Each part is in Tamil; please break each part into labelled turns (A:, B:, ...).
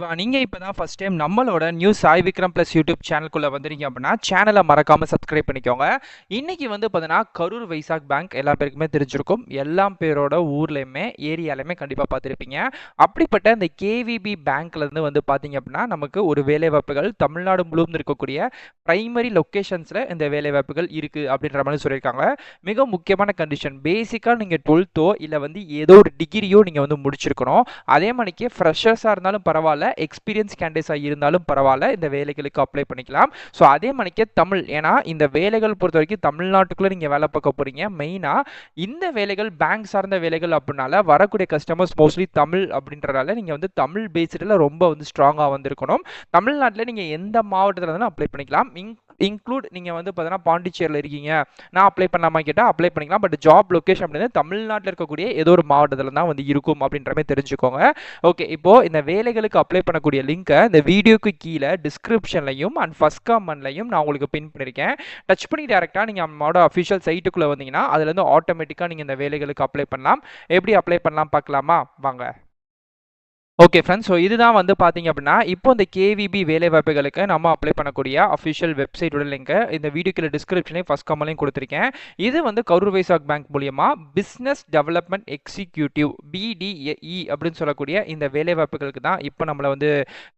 A: ஓகேவா? நீங்க இப்ப தான் ஃபர்ஸ்ட் டைம் நம்மளோட news Sai Vikram plus YouTube சேனலுக்குள்ள வந்தீங்க அப்படின்னா, சேனலை மறக்காம சப்ஸ்கிரைப் பண்ணிக்கோங்க. இன்னைக்கு வந்து பார்த்தீங்கன்னா, கரூர் வைசாக் பேங்க் எல்லா பேருக்குமே தெரிஞ்சிருக்கும். எல்லா பேரோட ஊர்லயுமே, ஏரியாலயுமே கண்டிப்பா பார்த்திருப்பீங்க. அப்படிப்பட்ட இந்த கேவிபி பேங்க்ல இருந்து வந்து பார்த்தீங்க அப்படின்னா, நமக்கு ஒரு வேலைவாய்ப்புகள் தமிழ்நாடு முழுவதும் இருக்கக்கூடிய பிரைமரி லொகேஷன்ஸ்ல இந்த வேலைவாய்ப்புகள் இருக்கு அப்படின்ற மாதிரி சொல்லியிருக்காங்க. மிக முக்கியமான கண்டிஷன் பேசிக்கா நீங்க 12தோ இல்ல வந்து ஏதோ ஒரு டிகிரியோ நீங்க வந்து முடிச்சிருக்கணும். அதே மணிக்கு ஃப்ரெஷர்ஸாக இருந்தாலும் பரவாயில்ல, எக்ஸ்பீரியன்ஸ் கேண்டிடேட்ஸாக இருந்தாலும் பரவாயில்ல, இந்த வேலைகளுக்கு அப்ளை பண்ணிக்கலாம். ஸோ அதே மணிக்கு தமிழ், ஏன்னா இந்த வேலைகள் பொறுத்த வரைக்கும் தமிழ்நாட்டுக்குள்ளே நீங்கள் வேலை பார்க்க போகிறீங்க. மெயினாக இந்த வேலைகள் பேங்க் சார்ந்த வேலைகள் அப்படின்னால வரக்கூடிய கஸ்டமர்ஸ் மோஸ்ட்லி தமிழ் அப்படின்றதால நீங்கள் வந்து தமிழ் பேஸ்டில் ரொம்ப வந்து ஸ்ட்ராங்காக வந்திருக்கணும். தமிழ்நாட்டில் நீங்கள் எந்த மாவட்டத்தில் இருந்தாலும் அப்ளை பண்ணிக்கலாம். இன்க்ளூட் நீங்கள் வந்து பார்த்தீங்கன்னா பாண்டிச்சேரியில் இருக்கீங்க, நான் அப்ளை பண்ணாமா கேட்டால் அப்ளை பண்ணிக்கலாம். பட் ஜாப் லொக்கேஷன் அப்படின்றது தமிழ்நாட்டில் இருக்கக்கூடிய ஏதோ ஒரு மாவட்டத்தில் தான் வந்து இருக்கும் அப்படின்ற மாதிரி தெரிஞ்சுக்கோங்க. ஓகே, இப்போ இந்த வேலைகளுக்கு அப்ளை பண்ணக்கூடிய லிங்கை இந்த வீடியோக்கு கீழே டிஸ்கிரிப்ஷன்லையும் அண்ட் ஃபர்ஸ்ட் கமெண்ட்லையும் நான் உங்களுக்கு பின் பண்ணியிருக்கேன். டச் பண்ணி டேரெக்டாக நீங்கள் நம்மளோட அஃபிஷியல் சைட்டுக்குள்ளே வந்தீங்கன்னா அதுலேருந்து ஆட்டோமேட்டிக்காக நீங்கள் இந்த வேலைகளுக்கு அப்ளை பண்ணலாம். எப்படி அப்ளை பண்ணலாம் பார்க்கலாமா வாங்க. ஓகே ஃப்ரெண்ட்ஸ், ஸோ இதுதான் வந்து பார்த்தீங்க அப்படின்னா இப்போ இந்த கேவிபி வேலைவாய்ப்புகளுக்கு நம்ம அப்ளை பண்ணக்கூடிய அஃபிஷியல் வெப்சைட்டோட லிங்க் இந்த வீடியோக்குள்ள டிஸ்கிரிப்ஷனையும் ஃபர்ஸ்ட் கமெண்ட்லையும் கொடுத்துருக்கேன். இது வந்து கரூர் வைசாக் பேங்க் மூலியமா பிஸ்னஸ் டெவலப்மெண்ட் எக்ஸிக்யூட்டிவ் பிடிஏஇ அப்படின்னு சொல்லக்கூடிய இந்த வேலைவாய்ப்புகளுக்கு தான் இப்போ நம்மளை வந்து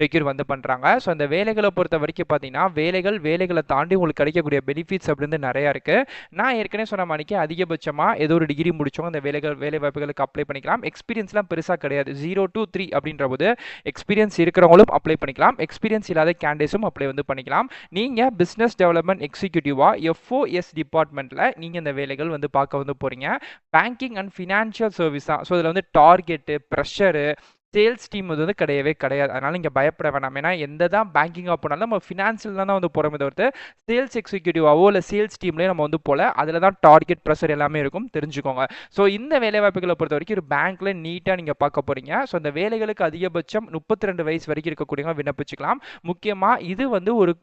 A: ரெக்யூர் வந்து பண்ணுறாங்க. ஸோ இந்த வேலைகளை பொறுத்த வரைக்கும் பார்த்தீங்கன்னா வேலைகளை தாண்டி உங்களுக்கு கிடைக்கக்கூடிய பெனிஃபிட்ஸ் அப்படின்னு நிறையா இருக்குது. நான் ஏற்கனவே சொன்ன மாதிரிக்கு அதிகபட்சமாக ஏதோ ஒரு டிகிரி முடிச்சவங்க இந்த வேலைவாய்ப்புகளுக்கு அப்ளை பண்ணிக்கலாம். எக்ஸ்பீரியன்ஸ்லாம் பெருசாக கிடையாது. 0 to 3 அப்படின்ற போது எக்ஸ்பீரியன்ஸ் இருக்கிறவங்களும் அப்ளை பண்ணிக்கலாம், எக்ஸ்பீரியன்ஸ் இல்லாத கேண்டிடேட்ஸும் அப்ளை வந்து பண்ணிக்கலாம். நீங்க பிசினஸ் டெவலப்மெண்ட் எக்ஸிக்யூட்டிவா எஃப்ஓஎஸ் டிபார்ட்மெண்ட்ல நீங்க இந்த வேலைகள் வந்து பார்க்க வந்து போறீங்க. பேங்கிங் அண்ட் ஃபினான்ஷியல் சர்வீஸ் தான். ஸோ இதில் வந்து டார்கெட்டு, ப்ரெஷரு, சேல்ஸ் டீம் வந்து கிடையவே கிடையாது. அதனால நீங்கள் பயப்பட வேணாம். ஏன்னா எந்த தான் பேங்கிங்காக போனாலும் நம்ம ஃபினான்ஷியல் தான் வந்து போகிறோமே தவிர்த்து சேல்ஸ் எக்ஸிக்யூட்டிவாவோ இல்லை சேல்ஸ் டீம்லேயே நம்ம வந்து போல அதில் தான் டார்கெட் ப்ரெஷர் எல்லாமே இருக்கும், தெரிஞ்சுக்கோங்க. ஸோ இந்த வேலைவாய்ப்புகளை பொறுத்த வரைக்கும் ஒரு பேங்க்ல நீட்டாக நீங்கள் பார்க்க போறீங்க. ஸோ இந்த வேலைகளுக்கு அதிகபட்சம் 32 வயசு வரைக்கும் இருக்கக்கூடியவங்க விண்ணப்பிச்சுக்கலாம். முக்கியமாக இது வந்து ஒரு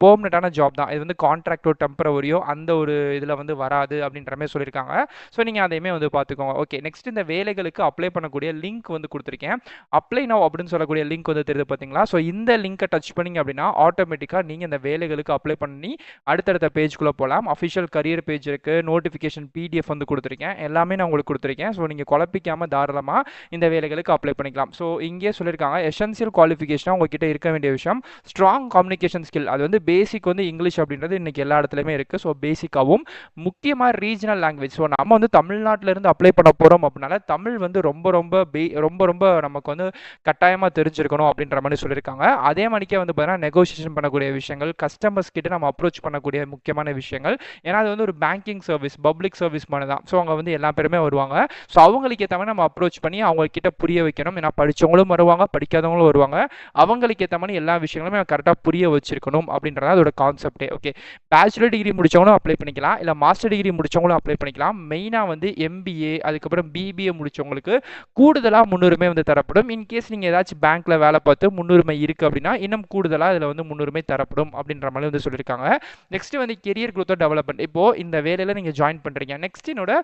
A: பெர்மனண்டான ஜாப் தான். இது வந்து கான்ட்ராக்டோ டெம்பரவரியோ அந்த ஒரு இதில் வந்து வராது அப்படின்ற மாதிரி சொல்லியிருக்காங்க. ஸோ நீங்கள் அதையுமே வந்து பார்த்துக்கோங்க. ஓகே, நெக்ஸ்ட் இந்த வேலைகளுக்கு அப்ளை பண்ணக்கூடிய லிங்க் வந்து கொடுத்துருக்கேன். அப்ளை நவ் அப்படின்னு சொல்லக்கூடிய லிங்க் வந்து தெரியுது பார்த்தீங்களா? ஸோ இந்த லிங்கை டச் பண்ணிங்க அப்படின்னா ஆட்டோமேட்டிக்காக நீங்கள் இந்த வேலைகளுக்கு அப்ளை பண்ணி அடுத்தடுத்த பேஜ்குள்ளே போகலாம். அஃபிஷியல் கரியர் பேஜ் இருக்குது, நோட்டிஃபிகேஷன் பிடிஎஃப் வந்து கொடுத்துருக்கேன், எல்லாமே நான் உங்களுக்கு கொடுத்துருக்கேன். ஸோ நீங்கள் குழப்பிக்காமல் தாராளமாக இந்த வேலைகளுக்கு அப்ளை பண்ணிக்கலாம். ஸோ இங்கே சொல்லியிருக்காங்க எசென்சியல் குவாலிஃபிகேஷனாக உங்ககிட்ட இருக்க வேண்டிய விஷயம் ஸ்ட்ராங் கம்யூனிகேஷன் ஸ்கில். அது வந்து பேசிக் வந்து இங்கிலீஷ் அப்படின்றது இன்னைக்கு எல்லா இடத்துலையுமே இருக்குது. ஸோ பேசிக்காகவும் முக்கியமாக ரீஜனல் லாங்குவேஜ். ஸோ நம்ம வந்து தமிழ்நாட்டிலேருந்து அப்ளை பண்ண போகிறோம் அப்படின்னால தமிழ் வந்து ரொம்ப ரொம்ப ரொம்ப நமக்கு வந்து கட்டாயமாக தெரிஞ்சிருக்கணும் அப்படின்ற மாதிரி சொல்லியிருக்காங்க. அதே மாதிரிக்கே வந்து பார்த்தீங்கன்னா நெகோசியேஷன் பண்ணக்கூடிய விஷயங்கள், கஸ்டமர்ஸ் கிட்ட நம்ம அப்ரோச் பண்ணக்கூடிய முக்கியமான விஷயங்கள். ஏன்னா அது வந்து ஒரு பேங்கிங் சர்வீஸ், பப்ளிக் சர்வீஸ் மாதிரி தான். ஸோ அவங்க வந்து எல்லா பேருமே வருவாங்க. ஸோ அவங்களுக்கு ஏற்ற மாதிரி நம்ம அப்ரோச் பண்ணி அவங்கக்கிட்ட புரிய வைக்கணும். ஏன்னா படித்தவங்களும் வருவாங்க, படிக்காதவங்களும் வருவாங்க. அவங்களுக்கு ஏற்ற மாதிரி எல்லா விஷயங்களுமே கரெக்டாக புரிய வச்சிருக்கணும் அப்படின்றத அதோட கான்செப்டே. ஓகே, பேச்சுலர் டிகிரி முடிச்சவங்களும் அப்ளை பண்ணிக்கலாம், இல்லை மாஸ்டர் டிகிரி முடிச்சவங்களும் அப்ளை பண்ணிக்கலாம். மெயினாக வந்து எம்பிஏ அதுக்கப்புறம் பிபிஏ முடிச்சவங்களுக்கு கூடுதலாக முன்னுரிமை வந்து தரப்படும். இன்கேஸ் நீங்கள் ஏதாச்சும் பேங்க்கில் வேலை பார்த்து முன்னுரிமை இருக்குது அப்படின்னா இன்னும் கூடுதலாக இதில் வந்து முன்னுரிமை தரப்படும் அப்படின்ற மாதிரி வந்து சொல்லியிருக்காங்க. நெக்ஸ்ட் வந்து கெரியர் க்ரோத் டெவலப்மெண்ட். இப்போது இந்த வேலையில் நீங்கள் ஜாயின் பண்ணுறீங்க, நெக்ஸ்ட் என்னோட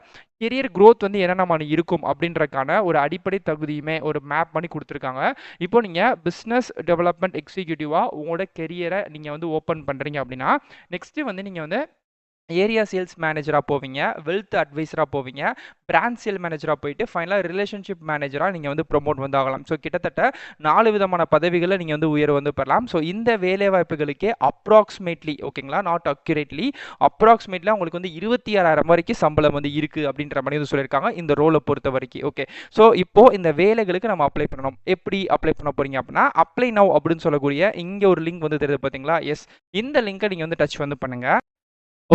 A: கெரியர் க்ரோத் வந்து என்னென்ன இருக்கும் அப்படின்றக்கான ஒரு அடிப்படை தகுதியுமே ஒரு மேப் பண்ணி கொடுத்துருக்காங்க. இப்போ நீங்கள் பிஸ்னஸ் டெவலப்மெண்ட் எக்ஸிக்யூட்டிவாக உங்களோட கெரியரை நீங்கள் வந்து ஓப்பன் பண்ணுறீங்க அப்படின்னா நெக்ஸ்ட்டு வந்து நீங்கள் வந்து ஏரியா சேல்ஸ் மேனேஜராக போவீங்க, வெல்த் அட்வைசராக போவீங்க, பிரான்ச் சேல் மேனேஜராக போயிட்டு ஃபைனலாக ரிலேஷன்ஷிப் மேனேஜராக நீங்கள் வந்து ப்ரொமோட் வந்து ஆகலாம். ஸோ கிட்டத்தட்ட 4 விதமான பதவிகளை நீங்கள் வந்து உயர்வு வந்து பெறலாம். ஸோ இந்த வேலை வாய்ப்புகளுக்கே அப்ராக்சிமேட்லி, ஓகேங்களா, நாட் அக்யூரேட்லி, அப்ராக்சிமேட்லி உங்களுக்கு வந்து 26,000 வரைக்கும் சம்பளம் வந்து இருக்குது அப்படின்ற மாதிரி வந்து சொல்லியிருக்காங்க இந்த ரோலை பொறுத்த வரைக்கும். ஓகே, ஸோ இப்போ இந்த வேலைகளுக்கு நம்ம அப்ளை பண்ணணும். எப்படி அப்ளை பண்ண போறீங்க அப்படின்னா அப்ளை நவ் அப்படின்னு சொல்லக்கூடிய இங்கே ஒரு லிங்க் வந்து தெரியுது பார்த்தீங்களா? எஸ், இந்த லிங்கை நீங்கள் வந்து டச் வந்து பண்ணுங்க.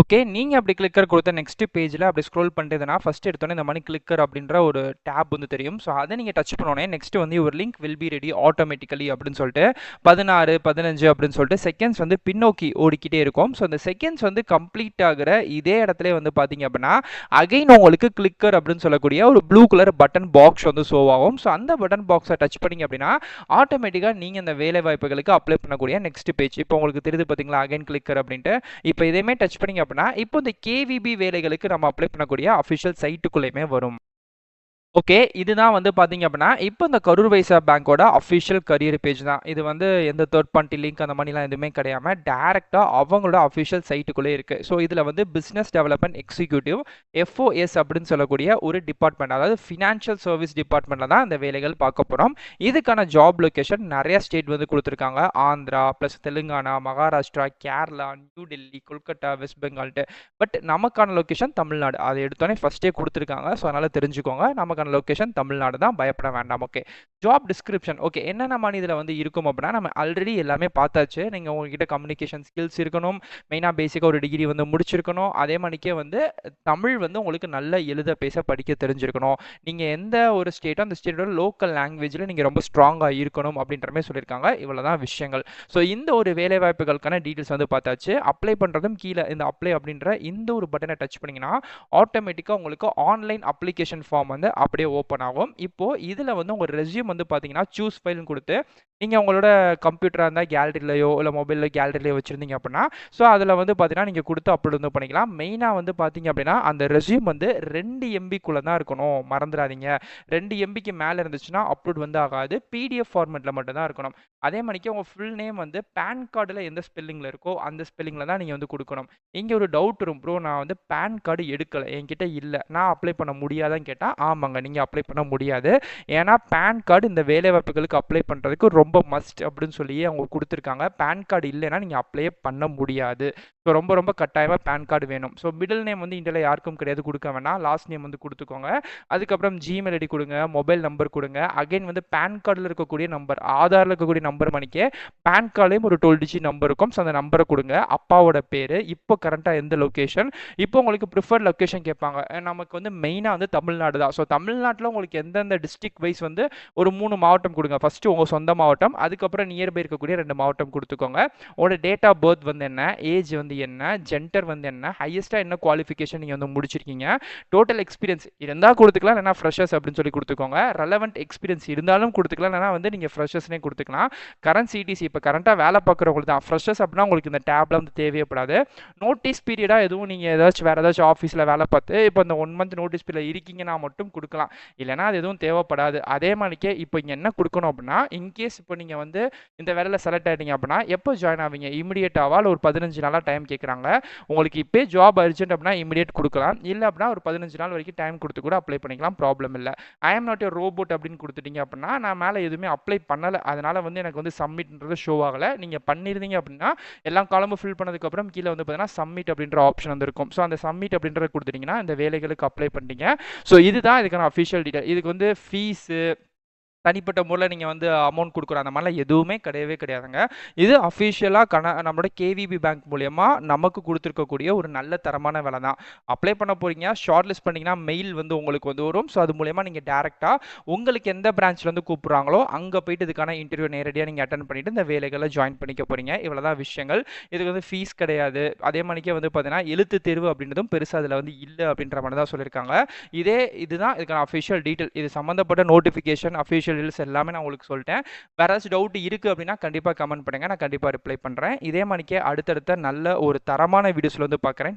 A: ஓகே, நீங்கள் அப்படி கிளிக்கர் கொடுத்த நெக்ஸ்ட் பேஜில் அப்படி ஸ்க்ரோல் பண்ணிட்டதுன்னா ஃபஸ்ட் எடுத்தோன்னே இந்த மாதிரி கிளிக்கர் அப்படின்ற ஒரு டேப் வந்து தெரியும். ஸோ அதை நீங்கள் டச் பண்ணோன்னே நெக்ஸ்ட் வந்து ஒரு link will be ready automatically அப்படின்னு சொல்லிட்டு 16 15 அப்படின்னு சொல்லிட்டு செகண்ட்ஸ் வந்து பின்னோக்கி ஓடிக்கிட்டே இருக்கும். ஸோ அந்த செகண்ட்ஸ் வந்து கம்ப்ளீட் ஆகிற இதே இடத்துல வந்து பார்த்தீங்க அப்படின்னா அகைன் உங்களுக்கு கிளிக்கர் அப்படின்னு சொல்லக்கூடிய ஒரு ப்ளூ கலர் பட்டன் பாக்ஸ் வந்து ஷோ ஆகும். ஸோ அந்த பட்டன் பாக்ஸை டச் பண்ணிங்க அப்படின்னா ஆட்டோமேட்டிக்காக நீங்கள் இந்த வேலை வாய்ப்புகளுக்கு அப்ளை பண்ணக்கூடிய நெக்ஸ்ட் பேஜ் இப்போ உங்களுக்கு தெரியுது பார்த்தீங்களா, அகைன் கிளிக்கர் அப்படின்ட்டு. இப்போ இதேமே டச் பண்ணிங்க அப்படின்னா இப்போ இந்த கேவிபி வேலைகளுக்கு நம்ம அப்ளை பண்ணக்கூடிய அஃபிஷியல் சைட்டுக்குள்ளேயுமே வரும். ஓகே. இதுதான் வந்து பார்த்தீங்க அப்படின்னா, இப்ப இந்த கரூர் வைஸ்யா பேங்கோட அஃபிஷியல் கரியர் பேஜ் தான். இது வந்து எந்த தேர்ட் பார்ட்டி லிங்க் அந்த மாரிலாம் எதுவுமே கிடையாம, டைரக்ட்டா அவங்களோட அஃபிஷியல் சைட்டுக்குள்ளே இருக்கு. ஸோ இதுல வந்து பிசினஸ் டெவலப்மென்ட் எக்ஸிக்யூட்டிவ் எஃப்ஓஎஸ் அப்படின்னு சொல்லக்கூடிய ஒரு டிபார்ட்மெண்ட், அதாவது ஃபினான்ஷியல் சர்வீஸ் டிபார்ட்மெண்ட்ல தான் இந்த வேலைகள் பார்க்க போறோம். இதுக்கான ஜாப் லொகேஷன் நெறைய ஸ்டேட் வந்து குடுத்துருக்காங்க. ஆந்திரா, பிளஸ் தெலுங்கானா, மகாராஷ்டிரா, கேரளா, நியூ டெல்லி, கொல்கட்டா, வெஸ்ட் பெங்கால்ட்டு. பட் நமக்கான லொகேஷன் தமிழ்நாடு. அத எடுத்தோனே ஃபர்ஸ்ட்டே குடுத்துருக்காங்க. ஸோ அதனால தெரிஞ்சுக்கோங்க. நமக்கான லொகேஷன் தமிழ்நாடு தான். பயப்பட வேண்டாம். ஓகே. Job description. ஓகே. என்னென்ன மாரி இதுல வந்து இருக்கும் அப்படின்னா, நம்ம ஆல்ரெடி எல்லாமே பார்த்தாச்சு. நீங்க உங்ககிட்ட கம்யூனிகேஷன் ஸ்கில்ஸ் இருக்கணும். மெயினா பேசிக்கா ஒரு டிகிரி வந்து முடிச்சிருக்கணும். அதே மாணிக்கே வந்து தமிழ் வந்து உங்களுக்கு நல்லா எழுத, பேச, படிக்க தெரிஞ்சிருக்கணும். நீங்க எந்த ஒரு ஸ்டேட்டோ அந்த ஸ்டேட்டோட லோக்கல் லாங்குவேஜ்ல நீங்க ரொம்ப ஸ்ட்ராங்கா இருக்கணும் அப்படின்ற மாரி சொல்லியிருக்காங்க. இவ்வளவுதான் விஷயங்கள். ஸோ இந்த ஒரு வேலை வாய்ப்புகளுக்கான டீடைல்ஸ் வந்து பார்த்தாச்சு. அப்ளை பண்றதும் கீழ இந்த அப்ளை அப்படின்ற இந்த ஒரு பட்டனை டச் பண்ணீங்கன்னா, ஆட்டோமேட்டிக்கா உங்களுக்கு ஆன்லைன் அப்ளிகேஷன் ஃபார்ம் வந்து அப்படியே ஓப்பன் ஆகும். இப்போ இதுல வந்து உங்க ரெஸ்யூம் வந்து பார்த்தீங்கன்னா, சூஸ் ஃபைல்னு குடுத்து, நீங்க உங்களோட கம்ப்யூட்டரா இருந்தா கேலரிலயோ, இல்ல மொபைல்ல கேலரிலயோ வச்சிருந்தீங்க அப்படின்னா, ஸோ அதுல வந்து பார்த்தீங்கன்னா, நீங்க குடுத்து அப்லோட் வந்து பண்ணிக்கலாம். மெயினா வந்து பார்த்தீங்க அப்படின்னா, அந்த ரெஸ்யூம் வந்து 2 எம்பிக்குள்ள தான் இருக்கணும். மறந்துறாதீங்க. 2 எம்பிக்கு மேல இருந்துச்சுன்னா அப்லோட் வந்து ஆகாது. பிடிஎஃப் ஃபார்மேட்ல மட்டும் தான் இருக்கணும். அதே மாணிக்கு உங்க ஃபுல் நேம் வந்து பான் கார்டுல எந்த ஸ்பெல்லிங்ல இருக்கோ, அந்த ஸ்பெல்லிங்ல தான் நீங்க வந்து குடுக்கணும். இங்க ஒரு டவுட் வரும். ப்ரோ நான் வந்து பான் கார்டு எடுக்கல. என்கிட்ட இல்ல. நான் அப்ளை பண்ண முடியாதான்னு கேட்டா, ஆமாங்க. நீங்க அப்ளை பண்ண முடியாது. ஏன்னா பான் கார்டு இந்த வேலைவாய்ப்புகளுக்கு அப்ளை பண்றதுக்கு ரொம்ப மஸ்ட் அப்படின்னு சொல்லி அவங்க குடுத்துருக்காங்க. பான் கார்டு இல்லைன்னா நீங்க அப்ளையே பண்ண முடியாது. ஸோ ரொம்ப ரொம்ப கட்டாயமா பான் கார்டு வேணும். ஸோ மிடில் நேம் வந்து இந்தியால யாருக்கும் கிடையாது. குடுக்க வேணாம். லாஸ்ட் நேம் வந்து குடுத்துக்கோங்க. அதுக்கப்புறம் ஜிமெயில் ஐடி குடுங்க. மொபைல் நம்பர் குடுங்க. அகைன் வந்து பான் கார்டுல இருக்கக்கூடிய நம்பர், ஆதார்ல இருக்கக்கூடிய நம்பர் மணிக்கே பான் கார்ட்லயும் ஒரு 12 டிஜிட் நம்பர் இருக்கும். ஸோ அந்த நம்பரை குடுங்க. அப்பாவோட பேரு, இப்போ கரண்டா எந்த லொகேஷன், இப்போ உங்களுக்கு ப்ரிஃபர்ட் லொகேஷன் கேட்பாங்க. நமக்கு வந்து மெயினா வந்து தமிழ்நாடு தான். ஸோ தமிழ்நாட்டுல உங்களுக்கு எந்தெந்த டிஸ்ட்ரிக்ட் வைஸ் வந்து ஒரு 3 மாவட்டம் குடுங்க. ஃபர்ஸ்ட் உங்க சொந்த மாவட்டம், அதுக்கப்புறம் நியர்பை இருக்கக்கூடிய 2 மாவட்டம் குடுத்துக்கோங்க. உங்களோட டேட் ஆஃப் பர்த் வந்து என்ன, ஏஜ் வந்து என்ன, ஜெண்டர் வந்து என்ன, ஹையஸ்டா என்ன குவாலிஃபிகேஷன் நீங்க வந்து முடிச்சிருக்கீங்க, டோட்டல் எக்ஸ்பீரியன்ஸ் இருந்தா குடுத்துக்கலாம். இல்லைனா ஃப்ரெஷர்ஸ் அப்படின்னு சொல்லி குடுத்துக்கோங்க. ரெலவென்ட் எக்ஸ்பீரியன்ஸ் இருந்தாலும் குடுத்துக்கலாம். இல்லைனா வந்து நீங்க ஃப்ரெஷர்ஸ்னே குடுத்துக்கலாம். கரண்ட் சிடிசி இப்போ கரண்டா வேலை பார்க்குறவங்களுக்கு தான். ஃப்ரெஷர்ஸ் அப்படின்னா உங்களுக்கு இந்த டேப்ல வந்து தேவைப்படாது. நோட்டீஸ் பீரியடா எதுவும் நீங்க ஏதாச்சும் வேற ஏதாச்சும் ஆஃபீஸ்ல வேலை பார்த்து இப்போ இந்த 1 மந்த் நோட்டீஸ் பீரியட்ல இருக்கீங்கன்னா மட்டும் குடுக்கலாம். இல்லைனா அது எதுவும் தேவைப்படாது. அதே மாணிக்கே இப்போ இங்க என்ன குடுக்கணும் அப்படின்னா, இன்கேஸ் இப்போ நீங்க வந்து இந்த வேலையில செலக்ட் ஆயிட்டீங்க அப்படின்னா, எப்போ ஜாயின் ஆவீங்க? இமிடியேட்டாவா இல்ல ஒரு 15 நாளா டைம் கேட்குறாங்க. உங்களுக்கு இப்பயே ஜாப் அர்ஜென்ட் அப்படின்னா இமிடியேட் குடுக்கலாம். இல்ல அப்படின்னா ஒரு 15 நாள் வரைக்கும் டைம் குடுத்து கூட அப்ளை பண்ணிக்கலாம். ப்ராப்ளம் இல்ல. ஐ அம் நாட் எ ரோபோட் அப்படின்னு குடுத்துட்டீங்க அப்படின்னா, நான் மேல எதுவுமே அப்ளை பண்ணல. அதனால வந்து எனக்கு வந்து சப்மிட்ன்றது ஷோ ஆகல. நீங்க பண்ணியிருந்தீங்க அப்படின்னா, எல்லா காலமும் ஃபில் பண்ணதுக்கு அப்புறம் கீழ வந்து பார்த்தீங்கன்னா, சப்மிட் அப்படின்ற ஆப்ஷன் வந்து இருக்கும். ஸோ அந்த சப்மிட் அப்படின்றத குடுத்துட்டீங்கன்னா, இந்த வேலைகளுக்கு அப்ளை பண்ணிட்டீங்க. ஸோ இதுதான் இதுக்கான அஃபிஷியல் டீடைல். இதுக்கு வந்து ஃபீஸு தனிப்பட்ட முறையில் நீங்கள் வந்து அமௌண்ட் கொடுக்குற அந்த மாதிரிலாம் எதுவுமே கிடையவே கிடையாதுங்க. இது அஃபிஷியலாக நம்மளோட கேவிபி பேங்க் மூலயமா நமக்கு கொடுத்துருக்கக்கூடிய ஒரு நல்ல தரமான வேலை தான். அப்ளை பண்ண போறீங்க, ஷார்ட் லிஸ்ட் பண்ணிங்கன்னா மெயில் வந்து உங்களுக்கு வந்து வரும். ஸோ அது மூலயமா நீங்கள் டேரெக்டாக உங்களுக்கு எந்த பிரான்ச்ல இருந்து கூப்பிட்றாங்களோ அங்கே போயிட்டு இதுக்கான இன்டர்வியூ நேரடியாக நீங்கள் அட்டன் பண்ணிட்டு இந்த வேலைகளை ஜாயின் பண்ணிக்க போறீங்க. இவ்வளோதான் விஷயங்கள். இதுக்கு வந்து ஃபீஸ் கிடையாது. அதே மாதிரிக்கே வந்து பார்த்தீங்கன்னா எழுத்து தேர்வு அப்படின்றதும் பெருசாக அதில் வந்து இல்லை அப்படின்ற மாதிரி தான் சொல்லியிருக்காங்க. இதுதான் இதுக்கான அஃபிஷியல் டீட்டெயில். இது சம்மந்தப்பட்ட நோட்டிஃபிகேஷன், அஃபிஷியல் டீடைல்ஸ் எல்லாமே நான் உங்களுக்கு சொல்லிட்டேன். வேற ஏதாச்சும் டவுட் இருக்கு அப்படின்னா கண்டிப்பா கமெண்ட் பண்ணுங்க. நான் கண்டிப்பா ரிப்ளை பண்றேன். இதே மாதிரிக்கே அடுத்தடுத்த நல்ல ஒரு தரமான வீடியோஸ்ல வந்து பார்க்குறேன்.